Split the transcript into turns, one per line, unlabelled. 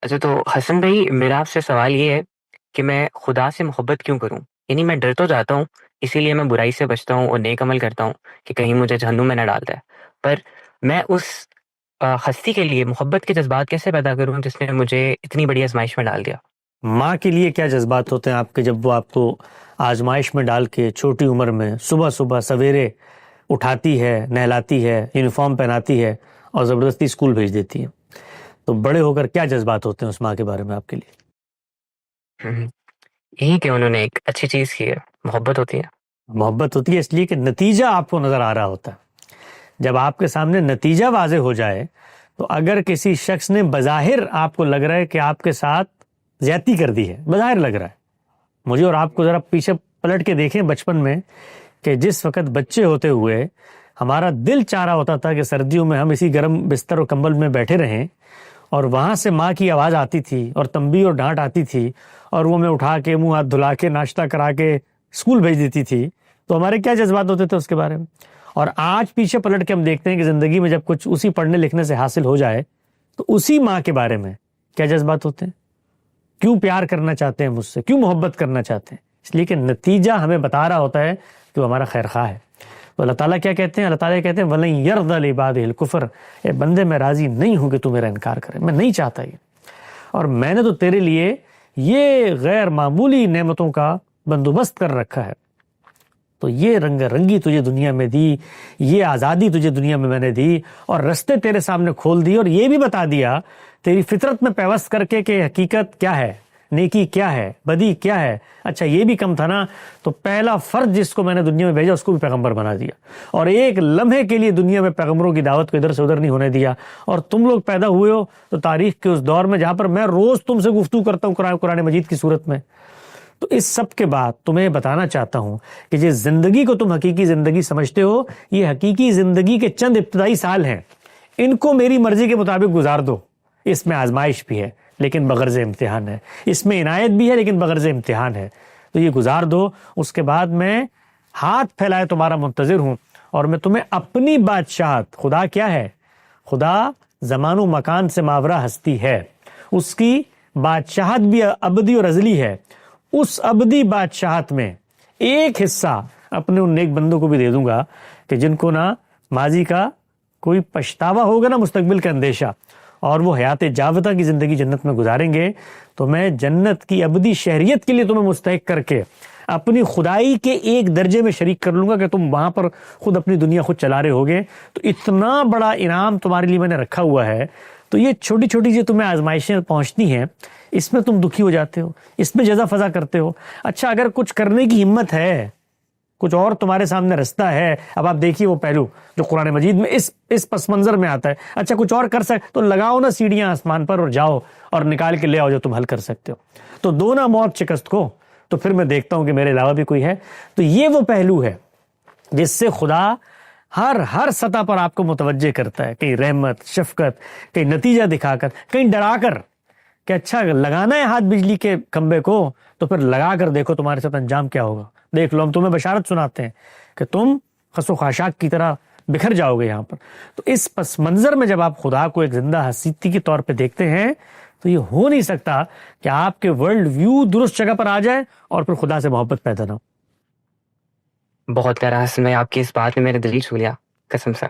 اچھا تو حسن بھائی، میرا آپ سے سوال یہ ہے کہ میں خدا سے محبت کیوں کروں؟ یعنی میں ڈر تو جاتا ہوں، اسی لیے میں برائی سے بچتا ہوں اور نیک عمل کرتا ہوں کہ کہیں مجھے جہنم میں نہ ڈال دے، پر میں اس ہستی کے لیے محبت کے جذبات کیسے پیدا کروں جس نے مجھے اتنی بڑی آزمائش میں ڈال دیا؟
ماں کے لیے کیا جذبات ہوتے ہیں آپ کے، جب وہ آپ کو آزمائش میں ڈال کے چھوٹی عمر میں صبح صبح سویرے اٹھاتی ہے، نہلاتی ہے، یونیفارم پہناتی ہے اور زبردستی اسکول بھیج دیتی ہے، تو بڑے ہو کر کیا جذبات ہوتے ہیں اس ماں کے بارے میں آپ کے لیے؟
یہی کہ انہوں نے ایک اچھی چیز کی ہے، محبت ہوتی ہے۔
محبت ہوتی ہے اس لیے کہ نتیجہ آپ کو نظر آ رہا ہوتا ہے۔ جب آپ کے سامنے نتیجہ واضح ہو جائے تو اگر کسی شخص نے بظاہر آپ کو لگ رہا ہے کہ آپ کے ساتھ زیادتی کر دی ہے، بظاہر لگ رہا ہے، مجھے اور آپ کو ذرا پیچھے پلٹ کے دیکھیں بچپن میں کہ جس وقت بچے ہوتے ہوئے ہمارا دل چاہ رہا ہوتا تھا کہ سردیوں میں ہم اسی گرم بستر اور کمبل میں بیٹھے رہیں، اور وہاں سے ماں کی آواز آتی تھی اور تنبیہ اور ڈانٹ آتی تھی اور وہ میں اٹھا کے منہ ہاتھ دھلا کے ناشتہ کرا کے اسکول بھیج دیتی تھی، تو ہمارے کیا جذبات ہوتے تھے اس کے بارے میں؟ اور آج پیچھے پلٹ کے ہم دیکھتے ہیں کہ زندگی میں جب کچھ اسی پڑھنے لکھنے سے حاصل ہو جائے تو اسی ماں کے بارے میں کیا جذبات ہوتے ہیں؟ کیوں پیار کرنا چاہتے ہیں مجھ سے، کیوں محبت کرنا چاہتے ہیں؟ اس لیے کہ نتیجہ ہمیں بتا رہا ہوتا ہے کہ وہ ہمارا خیر خواہ ہے۔ تو اللہ تعالیٰ کیا کہتے ہیں؟ اللہ تعالیٰ کہتے ہیں وَلَن يَرْضَ لِعِبَادِهِ الْكُفْرَ، اے بندے میں راضی نہیں ہوں کہ تو میرا انکار کرے، میں نہیں چاہتا یہ، اور میں نے تو تیرے لیے یہ غیر معمولی نعمتوں کا بندوبست کر رکھا ہے، تو یہ رنگ رنگی تجھے دنیا میں دی، یہ آزادی تجھے دنیا میں نے دی، اور رستے تیرے سامنے کھول دیے، اور یہ بھی بتا دیا تیری فطرت میں پیوست کر کے کہ حقیقت کیا ہے، نیکی کیا ہے، بدی کیا ہے۔ اچھا یہ بھی کم تھا نا، تو پہلا فرد جس کو میں نے دنیا میں بھیجا اس کو بھی پیغمبر بنا دیا، اور ایک لمحے کے لیے دنیا میں پیغمبروں کی دعوت کو ادھر سے ادھر نہیں ہونے دیا، اور تم لوگ پیدا ہوئے ہو تو تاریخ کے اس دور میں جہاں پر میں روز تم سے گفتگو کرتا ہوں قرآن مجید کی صورت میں۔ تو اس سب کے بعد تمہیں بتانا چاہتا ہوں کہ جس زندگی کو تم حقیقی زندگی سمجھتے ہو، یہ حقیقی زندگی کے چند ابتدائی سال ہیں، ان کو میری مرضی کے مطابق گزار دو۔ اس میں آزمائش بھی ہے لیکن بغرض امتحان ہے، اس میں عنایت بھی ہے لیکن بغرض امتحان ہے، تو یہ گزار دو۔ اس کے بعد میں ہاتھ پھیلائے تمہارا منتظر ہوں، اور میں تمہیں اپنی بادشاہت، خدا کیا ہے؟ خدا زمان و مکان سے ماورا ہستی ہے، اس کی بادشاہت بھی ابدی اور ازلی ہے، اس ابدی بادشاہت میں ایک حصہ اپنے ان نیک بندوں کو بھی دے دوں گا کہ جن کو نہ ماضی کا کوئی پچھتاوا ہوگا نہ مستقبل کا اندیشہ، اور وہ حیات جاودہ کی زندگی جنت میں گزاریں گے، تو میں جنت کی ابدی شہریت کے لیے تمہیں مستحق کر کے اپنی خدائی کے ایک درجے میں شریک کر لوں گا کہ تم وہاں پر خود اپنی دنیا خود چلا رہے ہوگے۔ تو اتنا بڑا انعام تمہارے لیے میں نے رکھا ہوا ہے، تو یہ چھوٹی چھوٹی جو تمہیں آزمائشیں پہنچتی ہیں اس میں تم دکھی ہو جاتے ہو، اس میں جزا فضا کرتے ہو۔ اچھا اگر کچھ کرنے کی ہمت ہے، کچھ اور تمہارے سامنے رستہ ہے، اب آپ دیکھیے وہ پہلو جو قرآن مجید میں اس پس منظر میں آتا ہے، اچھا کچھ اور کر سکتے تو لگاؤ نا سیڑھیاں آسمان پر اور جاؤ اور نکال کے لے آؤ جو تم حل کر سکتے ہو، تو دو نا موت شکست کو، تو پھر میں دیکھتا ہوں کہ میرے علاوہ بھی کوئی ہے۔ تو یہ وہ پہلو ہے جس سے خدا ہر سطح پر آپ کو متوجہ کرتا ہے، کہیں رحمت، شفقت، کہیں نتیجہ دکھا کر، کہیں ڈرا کر کہ اچھا لگانا ہے ہاتھ بجلی کے کھمبے کو تو پھر لگا کر دیکھو تمہارے ساتھ انجام کیا ہوگا، دیکھ لو ہم تمہیں بشارت سناتے ہیں کہ تم خس و خاشاک کی طرح بکھر جاؤ گے یہاں پر۔ تو اس پس منظر میں جب آپ خدا کو ایک زندہ ہستی کے طور پہ دیکھتے ہیں تو یہ ہو نہیں سکتا کہ آپ کے ورلڈ ویو درست جگہ پر آ جائے اور پھر خدا سے محبت پیدا نہ ہو۔
بہت پیارا حسن، میں آپ کی اس بات میں میرے دل چھو لیا، قسم سے۔